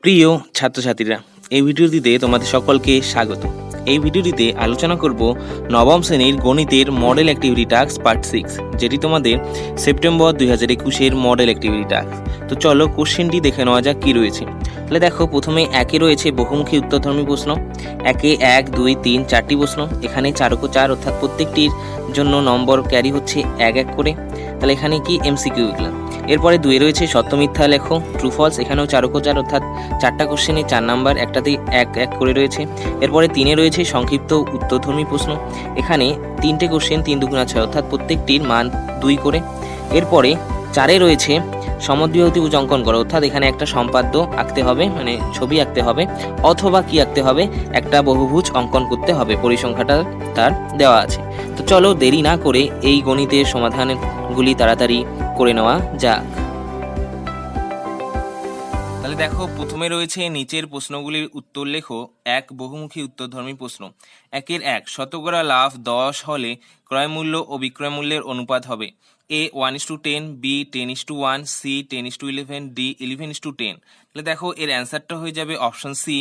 প্রিয় ছাত্রছাত্রীরা, এই ভিডিওটিতে তোমাদের সকলকে স্বাগত। এই ভিডিওটিতে আলোচনা করব নবম শ্রেণীর গণিতের মডেল অ্যাক্টিভিটি টাস্ক পার্ট 6, যেটি তোমাদের সেপ্টেম্বর 2021-এর মডেল অ্যাক্টিভিটি টাস্ক। তো চলো কোশ্চেনটি দেখে নেওয়া যাক কী রয়েছে। তাহলে দেখো, প্রথমে একে রয়েছে বহুমুখী উত্তরধর্মী প্রশ্ন। একে 1, 2, 3 চারটি প্রশ্ন, এখানে 4 অর্থাৎ প্রত্যেকটির জন্য নম্বর ক্যারি হচ্ছে 1 করে। তাহলে এখানে কি এমসিকিউ লিখলাম। এরপরে 2 রয়েছে সত্য মিথ্যা লেখো, ট্রু ফলস, এখানেও 4 অর্থাৎ 4টা কোশ্চেনে 4 নাম্বার, একটাতেই 1 করে রয়েছে। এরপরে 3 রয়েছে সংক্ষিপ্ত উত্তরধর্মী প্রশ্ন, এখানে 3টে কোশ্চেন 3 2 6 অর্থাৎ প্রত্যেকটির মান 2 করে। এরপরে 4 রয়েছে সমদ্বিবাহু ত্রিভুজ অঙ্কন করো, অর্থাৎ এখানে একটা সম্পাদ্য আঁকতে হবে, মানে ছবি আঁকতে হবে, অথবা কি আঁকতে হবে, একটা বহুভুজ অঙ্কন করতে হবে, পরিসংখ্যাটা তার দেওয়া আছে। তো চলো দেরি না করে এই গণিতের সমাধানগুলি তাড়াতাড়ি করে নেওয়া যাক। তাহলে দেখো, প্রথমে রয়েছে নিচের প্রশ্নগুলির উত্তর লেখো। 1 বহুমুখী উত্তরধর্মী প্রশ্ন। 1 শতকরা লাভ 10 হলে ক্রয় মূল্য ও বিক্রয় মূল্যের অনুপাত হবে A 1:10, B 10:1, C 10:11, D 11:10। তাহলে দেখো, এর অ্যান্সারটা হয়ে যাবে অপশন সি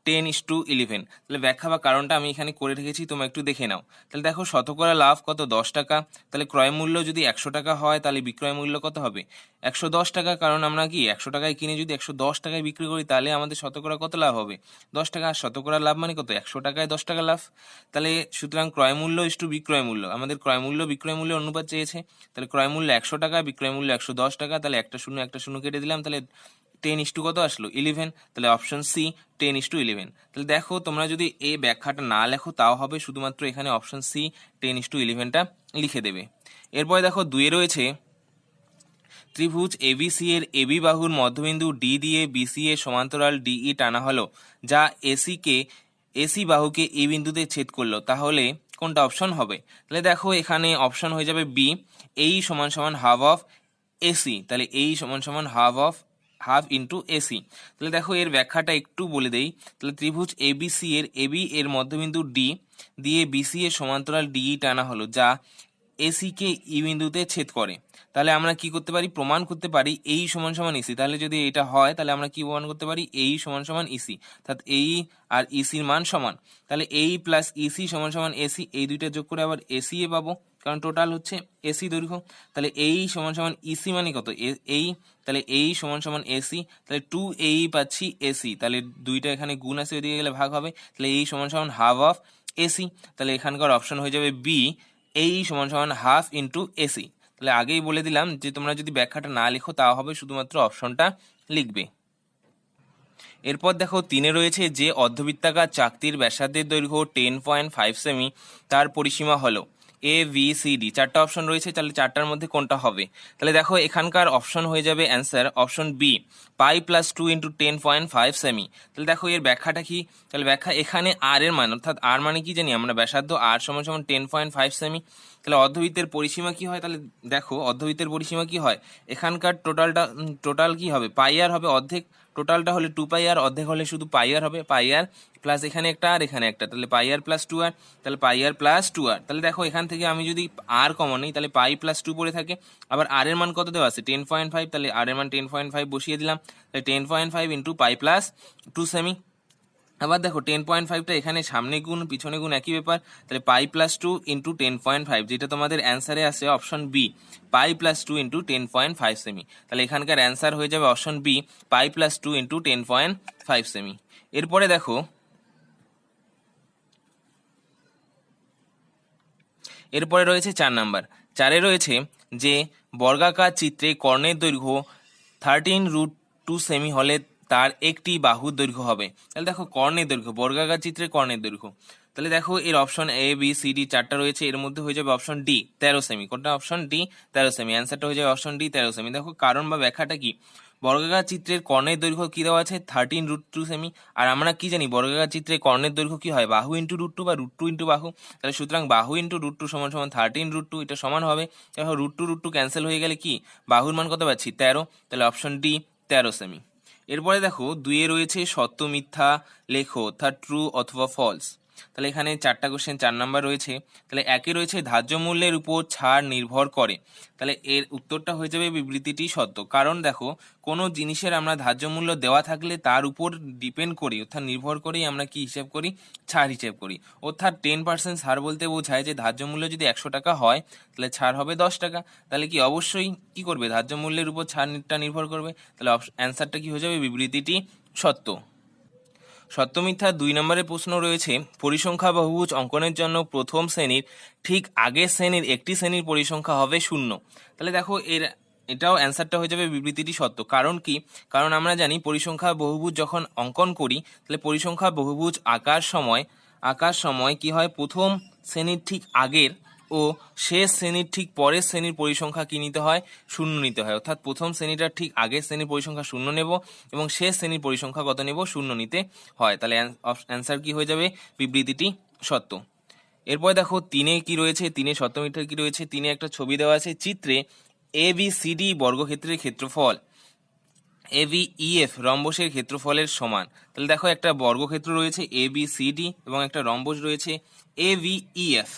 10:11। তাহলে ব্যাখ্যা বা কারণটা আমি এখানে করে রেখেছি, তোমরা একটু দেখে নাও। তাহলে দেখো, শতকরা লাভ কত, 10 টাকা। তাহলে ক্রয় মূল্য যদি 100 টাকা হয়, তাহলে বিক্রয় মূল্য কত হবে, 110 টাকা। কারণ আমরা কি 100 টাকায় কিনে যদি 110 টাকায় বিক্রি করি, তাহলে আমাদের শতকরা কত লাভ হবে, 10 টাকা। আর শতকরা লাভ মানে কত, 100 টাকায় 10 টাকা লাভ। তাহলে সুতরাং ক্রয় মূল্য ইস্টু বিক্রয় মূল্য, আমাদের ক্রয় মূল্য বিক্রয় মূল্যের অনুপাত চেয়েছে। তাহলে ক্রয় মূল্য 100 টাকা, বিক্রয় মূল্য 110 টাকা। তাহলে একটা শূন্য কেটে দিলাম, তাহলে 10 কত আসলো, 11। তাহলে অপশন সি 10:11। তাহলে দেখো, তোমরা যদি এই ব্যাখ্যাটা না লেখো তাও হবে, শুধুমাত্র এখানে অপশন সি 10:11টা লিখে দেবে। এরপরে দেখো, 2 রয়েছে ত্রিভুজ এবিসি এর এবি বাহুর মধ্যবিন্দু ডি দিয়ে বিসি এর সমান্তরাল ডিই টানা হলো, যা এসি বাহুকে এই বিন্দুতে ছেদ করলো, তাহলে কোনটা অপশন হবে। তাহলে দেখো, এখানে অপশন হয়ে যাবে বি, এই সমান সমান হাফ অফ এসি। তাহলে এই সমান সমান হাফ ইন্টু এসি। তাহলে দেখো, এর ব্যাখ্যাটা একটু বলে দেই। তাহলে ত্রিভুজ এবিসি এর এবি এর মধ্যবিন্দু ডি দিয়ে বিসি এর সমান্তরাল ডিই টানা হলো, যা এসি কে ই বিন্দুতে ছেদ করে। তাহলে আমরা কি করতে পারি, প্রমাণ করতে পারি এই সমান সমান ইসি। তাহলে যদি এটা হয়, তাহলে আমরা কি প্রমাণ করতে পারি, এই সমান সমান ইসি, অর্থাৎ এই আর ইসির মান সমান। তাহলে এই প্লাস ইসি সমান সমান এসি, এই দুইটা যোগ করে আবার এসি এ পাবো, কারণ টোটাল হচ্ছে এসি দৈর্ঘ্য। তাহলে এই সমান সমান ইসি মানে কত, এই। তাহলে এই সমান সমান এসি, তাহলে 2 এই পাচ্ছি এসি। তাহলে দুইটা এখানে গুণ আছে, ওইদিকে গেলে ভাগ হবে। তাহলে এই সমান সমান হাফ অফ এসি। তাহলে এখানকার অপশন হয়ে যাবে বি, এই সমান সমান হাফ ইন্টু এসি। তাহলে আগেই বলে দিলাম যে তোমরা যদি ব্যাখ্যাটা না লিখো তাও হবে, শুধুমাত্র অপশনটা লিখবে। এরপর দেখো, 3 রয়েছে যে অর্ধবৃত্তাকার চাকতির ব্যাসার্ধের দৈর্ঘ্য 10.5 সেমি, তার পরিসীমা হলো এ বি সি ডি। 4টা অপশন রয়েছে, তাহলে 4টার মধ্যে কোনটা হবে। তাহলে দেখো, এখানকার অপশন হয়ে যাবে answer option B, pi plus 2 into 10.5 সেমি। তাহলে দেখো, এর ব্যাখ্যাটা কি। তাহলে ব্যাখ্যা, এখানে আর এর মান, অর্থাৎ আর মানে কি জানি আমরা, ব্যাসার্ধ আর সমান সমান 10.5 সেমি। তাহলে অর্ধবৃত্তের পরিসীমা কি হয়, তাহলে দেখো অর্ধবৃত্তের পরিসীমা কি হয়, এখানকার টোটাল কি হবে, পাই আর হবে অর্ধেক। টোটালটা হলে 2 পাই আর, অর্ধেক হলে শুধু পাই আর হবে। পাই আর প্লাস এখানে একটা আর এখানে একটা, তাহলে পাই আর প্লাস 2 আর। তাহলে পাই আর প্লাস 2 আর। তাহলে দেখো, এখান থেকে আমি যদি আর কমন নিই, তাহলে পাই প্লাস 2 পড়ে থাকে। আবার আর এর মান কত দেওয়া আছে, 10.5। তাহলে আর এর মান 10.5 বসিয়ে দিলাম। তাহলে 10.5 ইন্টু পাই প্লাস 2 সেমি। আবার দেখো, 10.5টা এখানে সামনে গুণ পিছনে গুণ একই ব্যাপার। তাহলে পাই প্লাস 2 ইন্টু 10.5, যেটা তোমাদের অ্যান্সারে আসে option B, pi plus 2 into 10.5 সেমি। তাহলে এখানকার অ্যান্সার হয়ে যাবে option B, pi plus 2 into 10.5 সেমি। এরপরে দেখো, এরপরে রয়েছে 4 নাম্বার। 4 রয়েছে যে বর্গাকার চিত্রে কর্ণের দৈর্ঘ্য 13√2 সেমি হলে তার একটি বাহুর দৈর্ঘ্য হবে। তাহলে দেখো, কর্ণের দৈর্ঘ্য, বর্গাকার চিত্রে কর্ণের দৈর্ঘ্য। তাহলে দেখো, এর option A B C D 4টা রয়েছে, এর মধ্যে হয়ে যাবে অপশন ডি 13 সেমি। কোনটা, অপশন ডি 13 সেমি। অ্যান্সারটা হয়ে যাবে অপশন ডি 13 সেমি। দেখো, কারণ বা ব্যাখ্যাটা কি, বর্গাকার চিত্রের কর্ণের দৈর্ঘ্য কি দেওয়া আছে, 13√2 সেমি। আর আমরা কি জানি, বর্গাকার চিত্রে কর্ণের দৈর্ঘ্য কি হয়, বাহু ইন্টু √2 বা √2 ইন্টু বাহু। তাহলে সুতরাং বাহু ইন্টু √2 সমান সমান 13√2, এটা সমান হবে। দেখো, √2 ক্যান্সেল হয়ে গেলে কি, বাহুর মান কত পাচ্ছি, 13। তাহলে অপশন ডি 13 সেমি। এরপরে দেখো, 2 রয়েছে সত্য মিথ্যা লেখো, অর্থাৎ ট্রু অথবা ফলস। তাহলে এখানে 4টা কোশ্চেন 4 নাম্বার রয়েছে। তাহলে একে রয়েছে ধার্য মূল্যের উপর ছাড় নির্ভর করে। তাহলে এর উত্তরটা হয়ে যাবে বিবৃতিটি সত্য। কারণ দেখো, কোনো জিনিসের আমরা ধার্য মূল্য দেওয়া থাকলে তার উপর ডিপেন্ড করি, অর্থাৎ নির্ভর করেই আমরা কি হিসেব করি, ছাড় হিসেব করি। অর্থাৎ 10% ছাড় বলতে বোঝায় যে ধার্য মূল্য যদি 100 টাকা হয় তাহলে ছাড় হবে 10 টাকা। তাহলে কি অবশ্যই কি করবে, ধার্য মূল্যের উপর ছাড়টা নির্ভর করবে। তাহলে অ্যান্সারটা কি হয়ে যাবে, বিবৃতিটি সত্য। সত্য মিথ্যা 2 নম্বরের প্রশ্ন রয়েছে, পরিসংখ্যা বহুভুজ অঙ্কনের জন্য প্রথম শ্রেণীর ঠিক আগের শ্রেণীর একটি শ্রেণীর পরিসংখ্যা হবে 0। তাহলে দেখো এটাও অ্যান্সারটা হয়ে যাবে বিবৃতিটি সত্য। কারণ কি, কারণ আমরা জানি পরিসংখ্যা বহুভুজ যখন অঙ্কন করি তাহলে পরিসংখ্যা বহুভুজ আঁকার সময় কি হয়, প্রথম শ্রেণীর ঠিক আগের ও শেষ শ্রেণীর ঠিক পরের শ্রেণীর পরিসংখ্যা কি নিতে হয়, 0 নিতে হয়। অর্থাৎ প্রথম শ্রেণীটার ঠিক আগের শ্রেণীর পরিসংখ্যা 0 নেব এবং শেষ শ্রেণীর পরিসংখ্যা কত নেব, 0 নিতে হয়। তাহলে অ্যান্সার কি হয়ে যাবে, বিবৃতিটি সত্য। এরপর দেখো 3-এ কি রয়েছে, 3-এ সত্য মিথ্যা কি রয়েছে। 3-এ একটা ছবি দেওয়া আছে, চিত্রে ABCD বর্গক্ষেত্রের ক্ষেত্রফল AVEF রম্বসের ক্ষেত্রফলের সমান। তাহলে দেখো একটা বর্গক্ষেত্র রয়েছে ABCD এবং একটা রম্বস রয়েছে AVEF।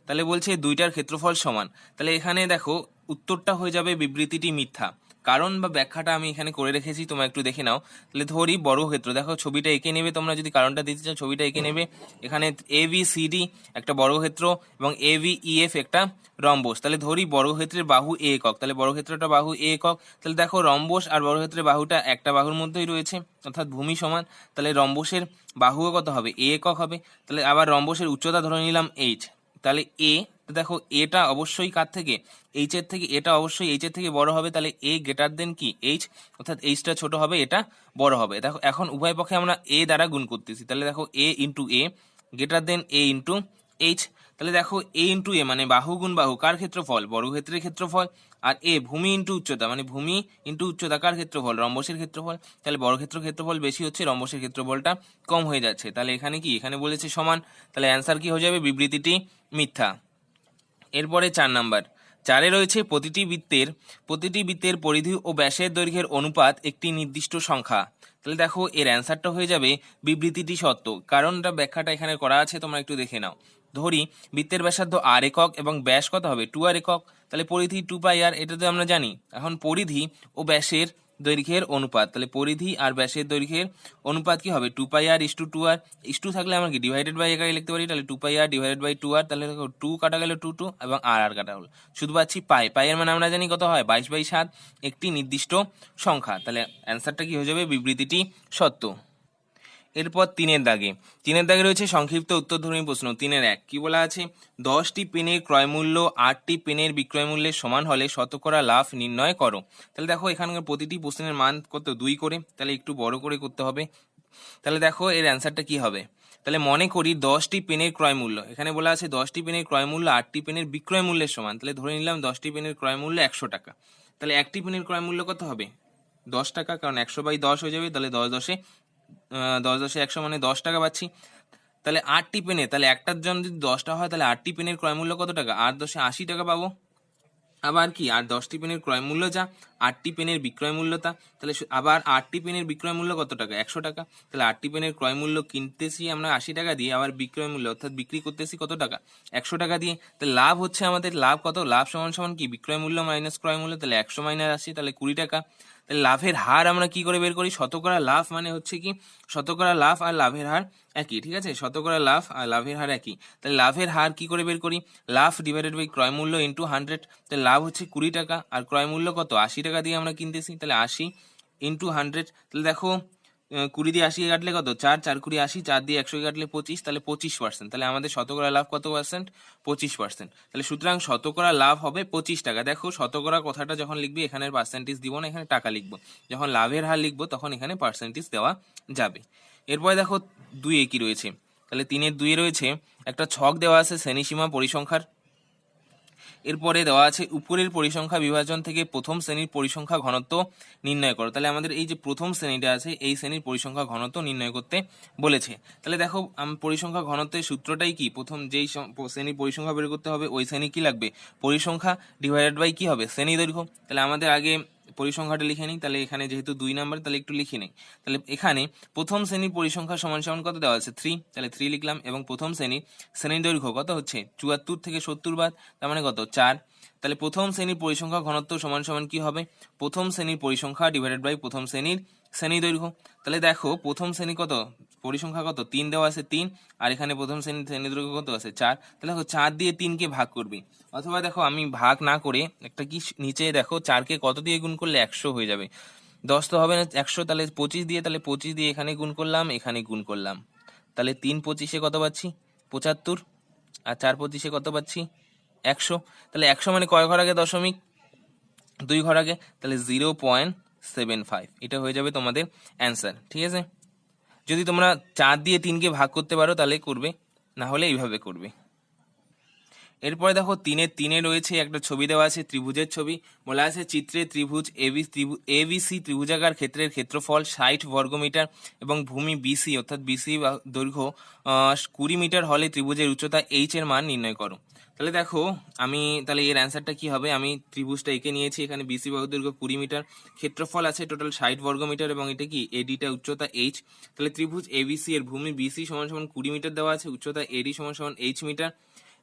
তাহলে বলছে দুইটার ক্ষেত্রফল সমান। তাহলে এখানে দেখো উত্তরটা হয়ে যাবে বিবৃতিটি মিথ্যা। কারণ বা ব্যাখ্যাটা আমি এখানে করে রেখেছি, তোমরা একটু দেখে নাও। তাহলে ধরি বর্গক্ষেত্র, দেখো ছবিটা এঁকে নেবে, তোমরা যদি কারণটা দিতে চাও ছবিটা এঁকে নেবে। এখানে ABCD একটা বর্গক্ষেত্র এবং AVEF একটা রম্বস। তাহলে ধরি বর্গক্ষেত্রের বাহু এ একক, তাহলে বর্গক্ষেত্রটা বাহু এ একক। তাহলে দেখো রম্বস আর বর্গক্ষেত্রের বাহুটা একটা বাহুর মধ্যেই রয়েছে, অর্থাৎ ভূমি সমান। তাহলে রম্বসের বাহুও কত হবে, এ একক হবে। তাহলে আবার রম্বসের উচ্চতা ধরে নিলাম h। তাহলে এ, দেখো এটা অবশ্যই কার থেকে, এইচ এর থেকে, এটা অবশ্যই এইচ এর থেকে বড় হবে। তাহলে এ গ্রেটার দেন কি এইচ, অর্থাৎ এইচটা ছোট হবে, এটা বড় হবে। দেখো এখন উভয় পক্ষে আমরা এ দ্বারা গুণ করতেছি। তাহলে দেখো এ ইন্টু এ গ্রেটার দেন এ ইন্টু এইচ। তাহলে দেখো এ ইন্টু এ মানে বাহু গুণ বাহু, কার ক্ষেত্রফল, বর্গক্ষেত্রের ক্ষেত্রফল। আর এ ভূমি ইন্টু উচ্চতা মানে ভূমি ইন্টু উচ্চতা, কার ক্ষেত্রফল, রম্বসের ক্ষেত্রফল। তাহলে বর্গক্ষেত্র ক্ষেত্রফল বেশি হচ্ছে, রম্বসের ক্ষেত্রফলটা কম হয়ে যাচ্ছে। তাহলে এখানে কি, এখানে বলেছে সমান। তাহলে অ্যান্সার কি হয়ে যাবে, বিবৃতিটি মিথ্যা। এরপরে 4 নাম্বার, 4-এ রয়েছে প্রতিটি বৃত্তের পরিধি ও ব্যাসের দৈর্ঘ্যের অনুপাত একটি নির্দিষ্ট সংখ্যা। তাহলে দেখো এর অ্যান্সারটা হয়ে যাবে বিবৃতিটি সত্য। কারণটা ব্যাখ্যাটা এখানে করা আছে, তোমরা একটু দেখে নাও। ধরি বৃত্তের ব্যাসার্ধ r একক এবং ব্যাস কত হবে 2r একক। তাহলে পরিধি 2πr, এটা তো আমরা জানি। এখন পরিধি ও ব্যাসের দৈর্ঘ্যের অনুপাত, তাহলে পরিধি আর ব্যাসের দৈর্ঘ্যের অনুপাত কি হবে, 2πr is to 2r। Is to থাকলে আমরা কি ডিভাইডেড বাই একাই লিখতে পারি। তাহলে 2πr ডিভাইডেড বাই 2r। তাহলে দেখো 2 কাটা গেল 2 এবং আর কাটা হলো, শুধু পাচ্ছি পাই এর মানে আমরা জানি কত হয়, 22/7 একটি নির্দিষ্ট সংখ্যা। তাহলে অ্যান্সারটা কি হয়ে যাবে, বিবৃতিটি সত্য। এরপর 3-এর দাগে রয়েছে সংক্ষিপ্ত উত্তরধর্মী প্রশ্ন। 3-এর 1 কি বলা আছে, 10টি পেনের ক্রয় মূল্য 8টি পেনের বিক্রয় মূল্যের সমান হলে শতকরা লাভ নির্ণয় করো। তাহলে দেখো এখানকার প্রতিটি প্রশ্নের মান কত, 2 করে। তাহলে একটু বড় করে করতে হবে। তাহলে দেখো এর অ্যান্সারটা কি হবে। তাহলে মনে করি 10টি পেনের ক্রয় মূল্য, এখানে বলা আছে 10টি পেনের ক্রয় মূল্য 8টি পেনের বিক্রয় মূল্যের সমান। তাহলে ধরে নিলাম 10টি পেনের ক্রয় মূল্য 100 টাকা। তাহলে একটি পেনের ক্রয় মূল্য কত হবে, 10 টাকা, কারণ 100/10 হয়ে যাবে। তাহলে 10 10 100 মানে 10 টাকা পাচ্ছি। তাহলে 8টি পেনে, তাহলে একটার জন্য যদি 10টা হয় তাহলে 8টি পেনের ক্রয় মূল্য কত টাকা, 8 10 80 টাকা পাবো। আবার কি, আর 10টি পেনের ক্রয় মূল্য যা, 8টি পেনের বিক্রয় মূল্য তা। তাহলে আবার 8টি পেনের বিক্রয় মূল্য কত টাকা, 100 টাকা। তাহলে 8টি পেনের ক্রয় মূল্য কিনতেছি আমরা 80 টাকা দিয়ে, আবার বিক্রয় মূল্য অর্থাৎ বিক্রি করতেছি কত টাকা, 100 টাকা দিয়ে। তাহলে লাভ হচ্ছে আমাদের, লাভ কত, লাভ সমান সমান কি, বিক্রয় মূল্য মাইনাস ক্রয় মূল্য। তাহলে 100 মাইনাস 80, তাহলে 20 টাকা। তাহলে লাভের হার আমরা কি করে বের করি, শতকরা লাভ মানে হচ্ছে কি, শতকরা লাভ আর লাভের হার একই, ঠিক আছে, শতকরা লাভ আর লাভের হার একই। তাহলে লাভের হার কি করে বের করি, লাভ ডিভাইডেড বাই ক্রয় মূল্য ইন্টু 100। তাহলে লাভ হচ্ছে 20 টাকা আর ক্রয় মূল্য কত, 80 টাকা দিয়ে আমরা কিনতেছি। তাহলে 80 ইন্টু 100। তাহলে দেখো 20 দিয়ে 80 কাটলে কত, 4 4 20 80, 4 দিয়ে 100 কাটলে 25, তাহলে 25%। তাহলে আমাদের শতকরা লাভ কত পার্সেন্ট, 25%। তাহলে সুতরাং শতকরা লাভ হবে 25 টাকা। দেখো শতকরা কথাটা যখন লিখবি এখানে পার্সেন্টেজ দিব না, এখানে টাকা লিখবো। যখন লাভের হার লিখবো তখন এখানে পার্সেন্টেজ দেওয়া যাবে। এরপরে দেখো 2-এ কি রয়েছে, তাহলে 3-এর 2-এ রয়েছে একটা ছক দেওয়া আছে শ্রেণীসীমা পরিসংখ্যার। এরপরে দেওয়া আছে উপরের পরিসংখ্যা বিভাজন থেকে প্রথম শ্রেণীর পরিসংখ্যা ঘনত্ব নির্ণয় করো। তাহলে আমাদের এই যে প্রথম শ্রেণীটা আছে এই শ্রেণীর পরিসংখ্যা ঘনত্ব নির্ণয় করতে বলেছে। তাহলে দেখো পরিসংখ্যা ঘনত্বের সূত্রটাই কি, প্রথম যেই শ্রেণীর পরিসংখ্যা বের করতে হবে ওই শ্রেণী কি লাগবে, পরিসংখ্যা ডিভাইডেড বাই কি হবে, শ্রেণী দৈর্ঘ্য। তাহলে আমাদের আগে পরিসংখ্যাটা লিখে নিই। তাহলে এখানে যেহেতু 2 নাম্বার, তাহলে একটু লিখে নিই। তাহলে এখানে প্রথম শ্রেণীর পরিসংখ্যা সমান সমান কত দেওয়া আছে? 3, তাহলে 3 লিখলাম। এবং প্রথম শ্রেণীর দৈর্ঘ্য কত হচ্ছে? 74 থেকে 70 বাদ, তার মানে কত? 4। তাহলে প্রথম শ্রেণীর পরিসংখ্যা ঘনত্ব সমান সমান কি হবে? প্রথম শ্রেণীর পরিসংখ্যা ডিভাইডেড বাই প্রথম শ্রেণী দৈর্ঘ্য। তাহলে দেখো প্রথম শ্রেণী কত, পরিসংখ্যা কত? 3 দেওয়া আছে 3, আর এখানে প্রথম শ্রেণী দৈর্ঘ্য কত আছে? 4। তাহলে দেখো 4 দিয়ে 3কে ভাগ করবে, অথবা দেখো আমি ভাগ না করে একটা কি নিচে দেখো 4কে কত দিয়ে গুণ করলে 100 হয়ে যাবে। 10 তো হবে না, 100, তাহলে 25 দিয়ে, তাহলে 25 দিয়ে এখানে গুণ করলাম, এখানে গুণ করলাম। তাহলে 3 25-এ কত পাচ্ছি? 75, আর 4 25-এ কত পাচ্ছি? 100। তাহলে 100 মানে কয় ঘর আগে? দশমিক 2 ঘর আগে, তাহলে 0.75, এটা হয়ে যাবে তোমাদের অ্যান্সার। ঠিক আছে, যদি তোমরা 4 দিয়ে 3কে ভাগ করতে পারো তাহলে করবে, না হলে এইভাবে করবে। এরপরে দেখো 3-এ রয়েছে একটা ছবি দেওয়া আছে, ত্রিভুজের ছবি। বলা আছে চিত্রে ত্রিভুজ এবিসি ত্রিভুজাকার ক্ষেত্রের ক্ষেত্রফল 60 বর্গমিটার এবং ভূমি বিসি অর্থাৎ বিসি দৈর্ঘ্য 20 মিটার হলে ত্রিভুজের উচ্চতা এইচ এর মান নির্ণয় করো। তাহলে দেখো তাহলে এর অ্যান্সারটা কি হবে? আমি ত্রিভুজটা এঁকে নিয়েছি, এখানে বিসি বাহু দৈর্ঘ্য 20 মিটার, ক্ষেত্রফল আছে টোটাল 60 বর্গমিটার, এবং এটা কি এডিটা উচ্চতা এইচ। তাহলে ত্রিভুজ এবিসি এর ভূমি বিসি সমান সমান 20 মিটার দেওয়া আছে, উচ্চতা এডি সমান সমান এইচ মিটার,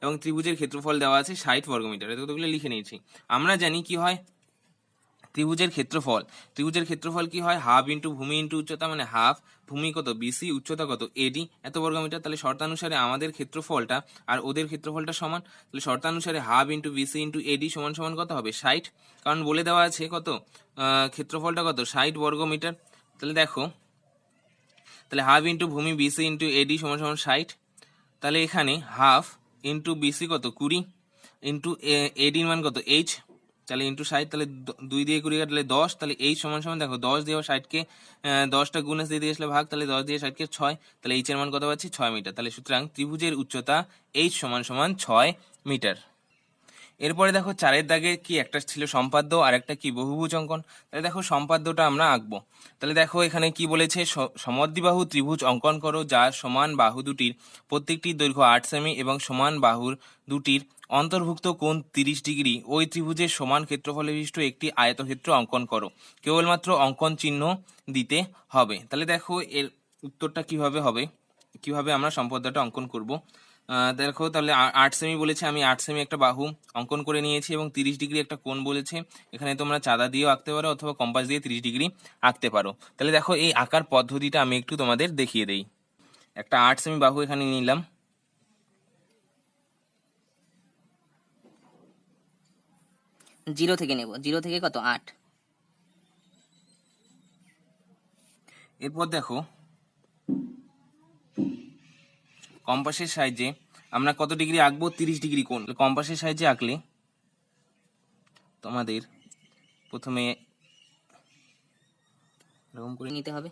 এবং ত্রিভুজের ক্ষেত্রফল দেওয়া আছে 60 বর্গমিটার। এতগুলো লিখে নিয়েছি। আমরা জানি কি হয় ত্রিভুজের ক্ষেত্রফল কি হয়? হাফ ইন্টু ভূমি ইন্টু উচ্চতা, মানে হাফ ভূমি কত? বিসি, উচ্চতা কত? এডি, এত বর্গমিটার। তাহলে শর্তানুসারে আমাদের ক্ষেত্রফলটা আর ওদের ক্ষেত্রফলটা সমান। তাহলে শর্তানুসারে half into BC into AD সমান সমান কত হবে? 60, কারণ বলে দেওয়া আছে কত ক্ষেত্রফলটা কত? 60 বর্গমিটার। তাহলে দেখো, তাহলে হাফ ইন্টু ভূমি বিসি ইন্টু এডি সমান সমান 60। তাহলে এখানে হাফ ইন্টু বিসি কত? 20, ইন্টু এডির মান কত? এইচ, তাহলে ইন্টু 60, তাহলে 2 দিয়ে 20 কাটলে 10, তাহলে এইচ সমান সমান দেখো 10 দিয়ে 60কে 10টা গুণে দিয়ে আসলে ভাগ, তাহলে 10 দিয়ে 60কে 6, তাহলে এইচ এর মান কত পাচ্ছি? 6 মিটার। তাহলে সুতরাং ত্রিভুজের উচ্চতা এইচ সমান সমান 6 মিটার। এরপরে দেখো 4-এর দাগে কি একটা ছিল সম্পাদ্য আর একটা কি বহুভুজ অঙ্কন। তাহলে দেখো সম্পাদ্যটা আমরা আঁকবো। তাহলে দেখো এখানে কি বলেছে? সমদ্বিবাহু ত্রিভুজ অঙ্কন করো যার সমান বাহু দুটির প্রত্যেকটির দৈর্ঘ্য 8 সেমি এবং সমান বাহুর দুটির অন্তর্ভুক্ত কোণ 30 ডিগ্রি। ওই ত্রিভুজের সমান ক্ষেত্রফল বিশিষ্ট একটি আয়তক্ষেত্র অঙ্কন করো। কেবলমাত্র অঙ্কন চিহ্ন দিতে হবে। তাহলে দেখো এর উত্তরটা কিভাবে হবে, কিভাবে আমরা সম্পাদ্যটা অঙ্কন করব। দেখো তাহলে 8 সেমি বলেছে, আমি 8 সেমি একটা বাহু অঙ্কন করে নিয়েছি এবং 30 ডিগ্রি একটা কোণ বলেছে। এখানে তোমরা চাঁদা দিয়েও আঁকতে পারো অথবা কম্পাস দিয়ে 30 ডিগ্রি আঁকতে পারো। তাহলে দেখো এই আঁকার পদ্ধতিটা আমি একটু তোমাদের দেখিয়ে দেই। একটা 8 সেমি বাহু এখানে নিলাম, জিরো থেকে নেব, 0 থেকে কত? 8। এরপর দেখো কম্পাসের সাহায্যে আমরা কত ডিগ্রি আঁকবো? 30 ডিগ্রি কোণ। কম্পাসের সাহায্যে আঁকলে তোমাদের প্রথমে এরকম করে নিতে হবে,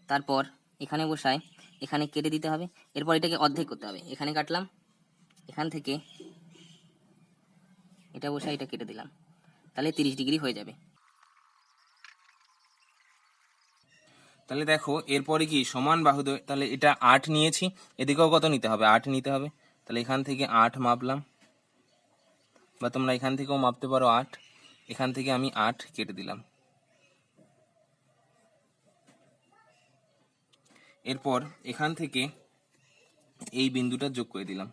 তারপর এখানে বসায় এখানে কেটে দিতে হবে। এরপর এটাকে অর্ধেক করতে হবে। এখানে কাটলাম, এখান থেকে এটা বসায় এটা কেটে দিলাম, তাহলে 30 ডিগ্রি হয়ে যাবে। তাহলে দেখো এরপরে কি সমান বাহু তাহলে এটা 8 নিয়েছি, এদিকেও কত নিতে হবে? 8 নিতে হবে। তাহলে এখান থেকে 8 মাপলাম, বা তোমরা এখান থেকেও মাপতে পারো 8। এখান থেকে আমি 8 কেটে দিলাম। এরপর এখান থেকে এই বিন্দুটা যোগ করে দিলাম।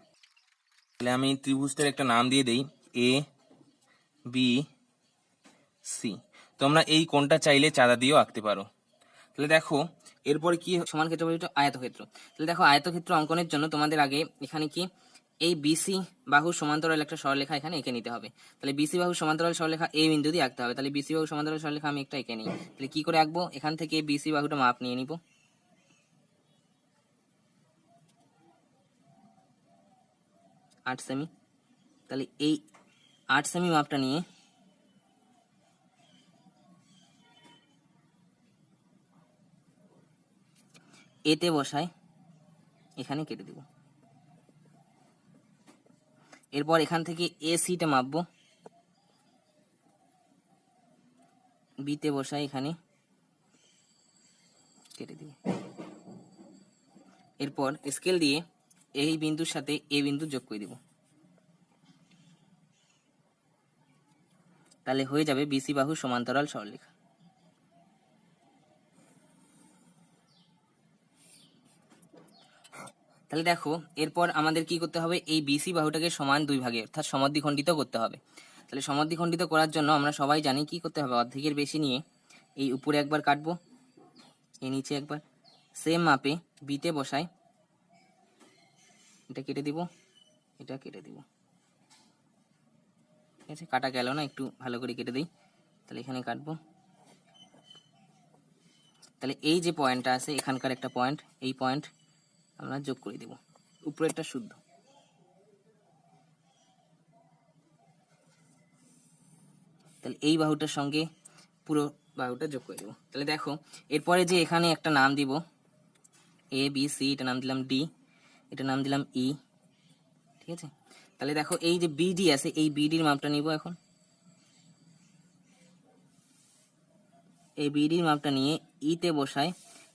তাহলে আমি ত্রিভুজটার একটা নাম দিয়ে দেই, এ বি সি। তোমরা এই কোণটা চাইলে চাঁদা দিয়েও আঁকতে পারো। তাহলে দেখো এরপরে কি সমান ক্ষেত্র বলতে আয়তক্ষেত্র। তাহলে দেখো আয়তক্ষেত্র অঙ্কনের জন্য তোমাদের আগে এখানে কি এই বিসি বাহু সমান্তরাল একটা সরলরেখা এখানে এঁকে নিতে হবে। তাহলে বিসি বাহু সমান্তরাল সরলরেখা এই বিন্দু দিয়ে আঁকতে হবে। তাহলে বিসি বাহু সমান্তরাল সরলরেখা আমি একটা এঁকে নিই। তাহলে কি করে আঁকবো? এখান থেকে বিসি বাহুটা মাপ নিয়ে নিব, 8 সেমি। তাহলে এই 8 সেমি মাপটা নিয়ে এতে বসায় এখানে কেটে দিব। এরপর এখান থেকে এ সিটা মাপবো, বিতে বসায় এখানে কেটে দিব। এরপর স্কেল দিয়ে এই বিন্দুর সাথে এ বিন্দু যোগ করে দিব। তাহলে হয়ে যাবে বিসি বাহু সমান্তরাল সরলরেখা। তাহলে দেখো এরপর আমাদের কি করতে হবে, এই বিসি বাহুটাকে সমান দুই ভাগে অর্থাৎ সমদ্বিখণ্ডিত করতে হবে। তাহলে সমদ্বিখণ্ডিত করার জন্য আমরা সবাই জানি কি করতে হবে, অর্ধেকের বেশি নিয়ে এই উপরে একবার কাটবো, এই নিচে একবার, সেম মাপে বিতে বসাই, এটা কেটে দিব, এটা কেটে দিব। ঠিক আছে, কাটা গেল না, একটু ভালো করে কেটে দিই। তাহলে এখানে কাটবো। তাহলে এই যে পয়েন্টটা আছে এখানকার একটা পয়েন্ট, এই পয়েন্ট আমরা যোগ করে দেব, উপরেরটা শুদ্ধ। তাহলে এই বাহুটার সঙ্গে পুরো বাহুটা যোগ করে দেবো। তাহলে দেখো এরপরে যে এখানে একটা নাম দিব এ বি সি, এটা নাম দিলাম ডি, এটা নাম দিলাম ই। ঠিক আছে, তাহলে দেখো এই যে বিডি আছে এই বিডির মাপটা নিব এখন, এই বিডির মাপটা নিয়ে ইতে বসায়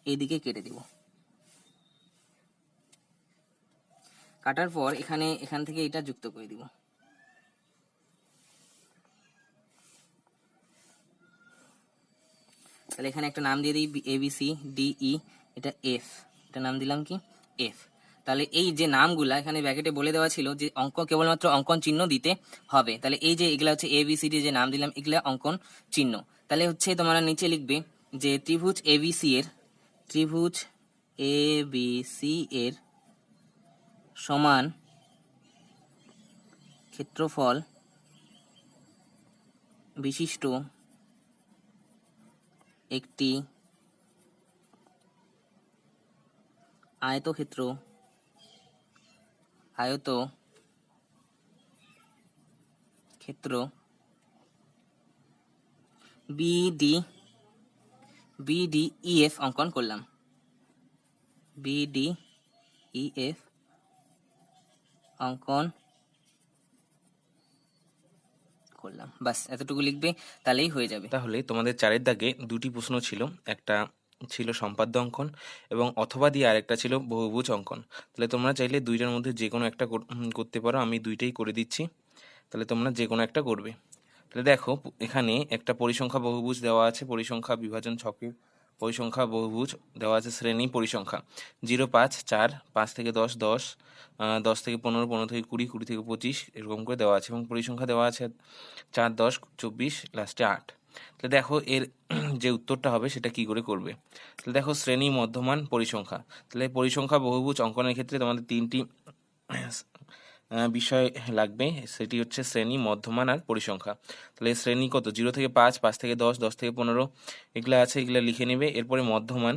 এইদিকে কেটে দিব। কাটার পর এখান থেকে এটা যুক্ত করে দিব। তাহলে এখানে একটা নাম দিয়ে দিই এবিসি ডিই, এটা এফ, এটা নাম দিলাম কি এফ। তাহলে এই যে নামগুলা এখানে ব্র্যাকেটে বলে দেওয়া ছিল যে অঙ্ক কেবলমাত্র অঙ্কন চিহ্ন দিতে হবে। তাহলে এই যে এগুলা হচ্ছে এবিসিডি যে নাম দিলাম এগুলা অঙ্কন চিহ্ন। তাহলে হচ্ছে তোমরা নিচে লিখবে যে ত্রিভুজ এবিসি এর সমান ক্ষেত্রফল বিশিষ্ট একটি আয়তক্ষেত্র বিডিইএফ অঙ্কন করলাম, বিডিইএফ অঙ্কন করলাম। বাস এতটুকু লিখবে তাহলেই হয়ে যাবে। তাহলে তোমাদের 4-এর দাগে দুটি প্রশ্ন ছিল, একটা ছিল সম্পাদ্য অঙ্কন এবং অথবা দিয়ে আরেকটা ছিল বহুভুজ অঙ্কন। তাহলে তোমরা চাইলে দুইটার মধ্যে যে কোনো একটা করতে পারো, আমি দুইটাই করে দিচ্ছি, তাহলে তোমরা যে কোনো একটা করবে। তাহলে দেখো এখানে একটা পরিসংখ্যা বহুভুজ দেওয়া আছে, পরিসংখ্যা বিভাজন ছকের পরিসংখ্যা বহুভুজ দেওয়া আছে, শ্রেণী পরিসংখ্যা 0, 5, 4, 5 থেকে 10, 10, 10 থেকে 15, 15 থেকে 20, 20 থেকে 25 এরকম করে দেওয়া আছে, এবং পরিসংখ্যা দেওয়া আছে 4, 10, 24, লাস্টে 8। তাহলে দেখো এর যে উত্তরটা হবে সেটা কি করে করবে। তাহলে দেখো শ্রেণী, মধ্যমান, পরিসংখ্যা। তাহলে পরিসংখ্যা বহুভুজ অঙ্কনের ক্ষেত্রে তোমাদের তিনটি বিষয় লাগবে, সেটি হচ্ছে শ্রেণী, মধ্যমান আর পরিসংখ্যা। তাহলে শ্রেণী কত, 0 থেকে 5, 5 থেকে 10, 10 থেকে 15 এগুলো আছে, এগুলো লিখে নেবে। এরপরে মধ্যমান,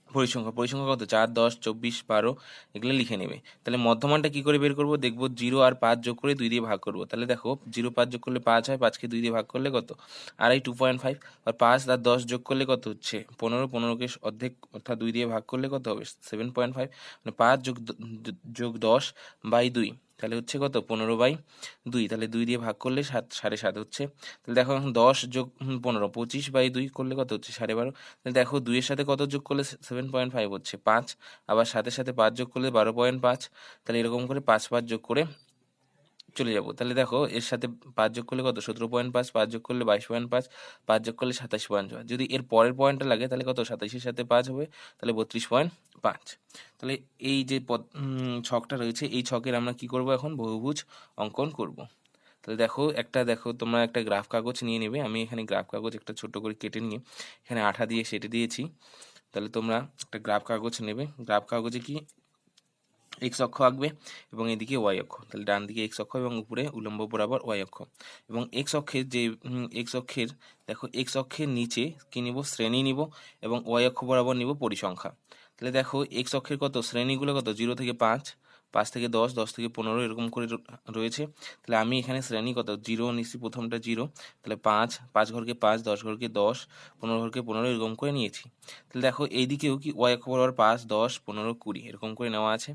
পরিসংখ্যা কত, 4, 10, 24, 12 এগুলো লিখে নেবে। তাহলে মধ্যমানটা কি করে বের করব, দেখবো 0 আর 5 যোগ করে 2 দিয়ে ভাগ করব। তাহলে দেখো 0, 5 যোগ করলে 5 হয়, 5কে 2 দিয়ে ভাগ করলে কত, আর এই 2.5, আর 5 আর 10 যোগ করলে কত হচ্ছে 15, 15কে অর্ধেক অর্থাৎ 2 দিয়ে ভাগ করলে কত হবে 7.5, মানে 5 যোগ 10/2, তাহলে হচ্ছে কত 15/2, তাহলে 2 দিয়ে ভাগ করলে 7.5 হচ্ছে। তাহলে দেখো এখন 10 যোগ 15, 25/2 করলে কত হচ্ছে 12.5। তাহলে দেখো 2 এর সাথে কত যোগ করলে 7.5 হচ্ছে 5, আবার সাথে 5 যোগ করলে 12.5, তাহলে এরকম করে 5 যোগ করে চলে যাব। তাহলে দেখো এর সাথে 5 যোগ করলে কত 17.5, 5 যোগ করলে 22.5, 5 যোগ করলে 27.5, যদি এর পরের পয়েন্টটা লাগে তাহলে কত 27-এর সাথে 5 হবে, তাহলে 32.5। তাহলে এই যে ছকটা রয়েছে এই ছকের আমরা কি করব, এখন বহুভুজ অঙ্কন করব। তাহলে দেখো তোমরা একটা গ্রাফ কাগজ নিয়ে নেবে, আমি এখানে গ্রাফ কাগজ একটা ছোট করে কেটে নিয়ে এখানে আঠা দিয়ে সেটে দিয়েছি। তাহলে তোমরা একটা গ্রাফ কাগজ নেবে, গ্রাফ কাগজে কি এক্স অক্ষ আঁকবে এবং এদিকে ওয়াই অক্ষ, তাহলে ডান দিকে এক্স অক্ষ এবং উপরে উলম্ব বরাবর ওয়াই অক্ষ। এবং এক্স অক্ষের নিচে কি নিব, শ্রেণী নিব, এবং ওয়াই অক্ষ বরাবর নিব পরিসংখ্যা। তাহলে দেখো এক্স অক্ষের কত শ্রেণীগুলো কত 0 থেকে 5, 5 থেকে 10, 10 থেকে 15 এরকম করে রয়েছে। তাহলে আমি এখানে শ্রেণী কত 0 নিচ্ছি, প্রথমটা 0, তাহলে 5 ঘরকে 5, 10 ঘরকে 10, 15 ঘরকে 15 এরকম করে নিয়েছি। তাহলে দেখো এইদিকেও কি ওয়াই অক্ষ বরাবর 5, 10, 15, 20 এরকম করে নেওয়া আছে।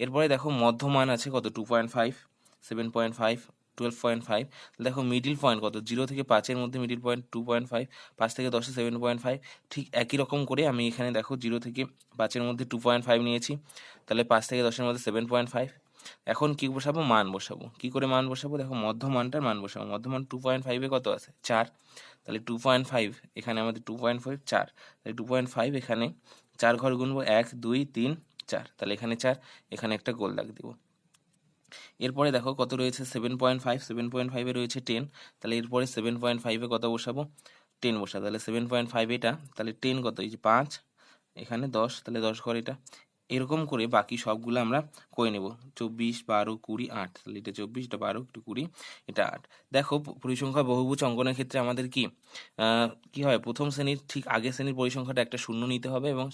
এরপরে দেখো মধ্যমান আছে কত 2.5, 7.5, 12.5। দেখো মিডিল পয়েন্ট কত 0 থেকে 5-এর মধ্যে মিডিল পয়েন্ট 2.5, 5 থেকে 10-এ 7.5। ঠিক একই রকম করে আমি এখানে দেখো 0 থেকে 5-এর মধ্যে 2.5 নিয়েছি, তাহলে 5 থেকে 10-এর মধ্যে 7.5, এখন কি বসাবো, মান বসাবো। কি করে মান বসাবো, দেখো মধ্যমানটার মান বসাবো। মধ্যমান 2.5 কত আছে, 4, তাহলে 2.5 এখানে আমাদের 2.5 4, তাহলে 2.5 এখানে 4 ঘর গুনবো, 1 2 3 4, তাহলে এখানে 4, এখানে একটা গোল দাগ দিব। এরপরে দেখো কত রয়েছে, 7.5, 7.5 রয়েছে 10, তাহলে এরপরে 7.5 কত বসাবো, 10 বসাবো। তাহলে 7.5 এটা, তাহলে 10 কত, এই যে 5, এখানে 10, তাহলে 10 ঘর এটা। এরকম করে বাকি সবগুলো আমরা করে নেব। 24 12 20 8, তাহলে এটা 24, এটা 12, এটা 20, এটা 8। দেখো পরিসংখ্যা বহুভুজ অঙ্কনের ক্ষেত্রে আমাদের কি হয়, প্রথম শ্রেণীর ঠিক আগের শ্রেণীর পরিসংখ্যাটা একটা শূন্য নিতে হবে এবং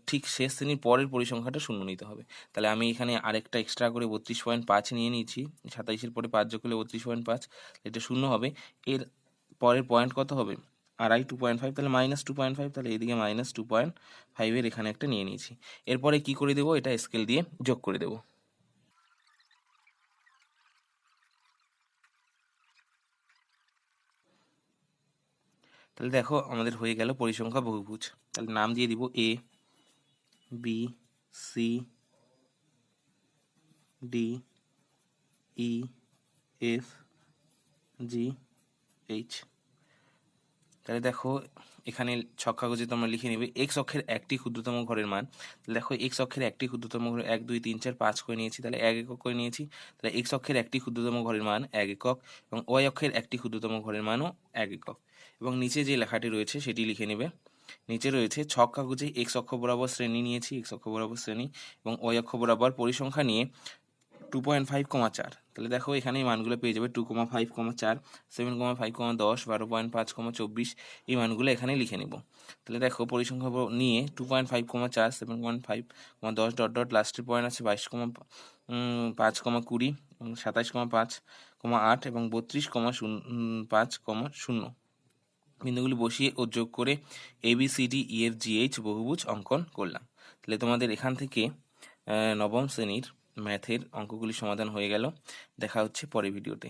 ঠিক শেষ শ্রেণীর পরের পরিসংখ্যাটা শূন্য নিতে হবে। তাহলে আমি এখানে আরেকটা এক্সট্রা করে 32.5 নিয়ে নিয়েছি। 27-এর পরে 5 যোগ করলে 32.5, এটা শূন্য হবে। এর পরের পয়েন্ট কত হবে, আড়াই, 2.5, তাহলে -2.5, তাহলে এদিকে -2.5 এর এখানে একটা নিয়ে নিয়েছি। এরপরে কি করে দেবো, এটা স্কেল দিয়ে যোগ করে দেবো। তাহলে দেখো আমাদের হয়ে গেল পরিসংখ্যা বহুভুজ। তাহলে নাম দিয়ে দিব A B C D E F G H। তাহলে দেখো এখানে ছক কাগজে তোমরা লিখে নেবে এক্স অক্ষের একটি ক্ষুদ্রতম ঘরের মান। তাহলে দেখো এক্স অক্ষের একটি ক্ষুদ্রতম ঘর 1 2 3 4 5 করে নিয়েছি, তাহলে 1 একক করে নিয়েছি। তাহলে এক্স অক্ষের একটি ক্ষুদ্রতম ঘরের মান 1 একক এবং ওয়াই অক্ষের একটি ক্ষুদ্রতম ঘরের মানও 1 একক। এবং নিচে যে লেখাটি রয়েছে সেটি লিখে নেবে। নিচে রয়েছে ছক কাগজে এক্স অক্ষ বরাবর শ্রেণী নিয়েছি, এক্স অক্ষ বরাবর শ্রেণী এবং ওয়াই অক্ষ বরাবর পরিসংখ্যা নিয়ে 2.5, 4। তাহলে দেখো এখানে এই মানগুলো পেয়ে যাবে 2,5, 4, 7,5, 10, 12.5, 24, এই মানগুলো এখানে লিখে নেব। তাহলে দেখো পরিসংখ্যা নিয়ে 2.5, 4, 7.5, 10 ডট ডট লাস্টের পয়েন্ট আছে 22,5, 20, 27,5, 8 এবং 32,5, 0 বিন্দুগুলি বসিয়ে ও যোগ করে ABCDEFGH বহুভুজ অঙ্কন করলাম। তাহলে তোমাদের এখান থেকে নবম শ্রেণীর ম্যাথের অঙ্কগুলি সমাধান হয়ে গেল। দেখা হচ্ছে পরের ভিডিওতে।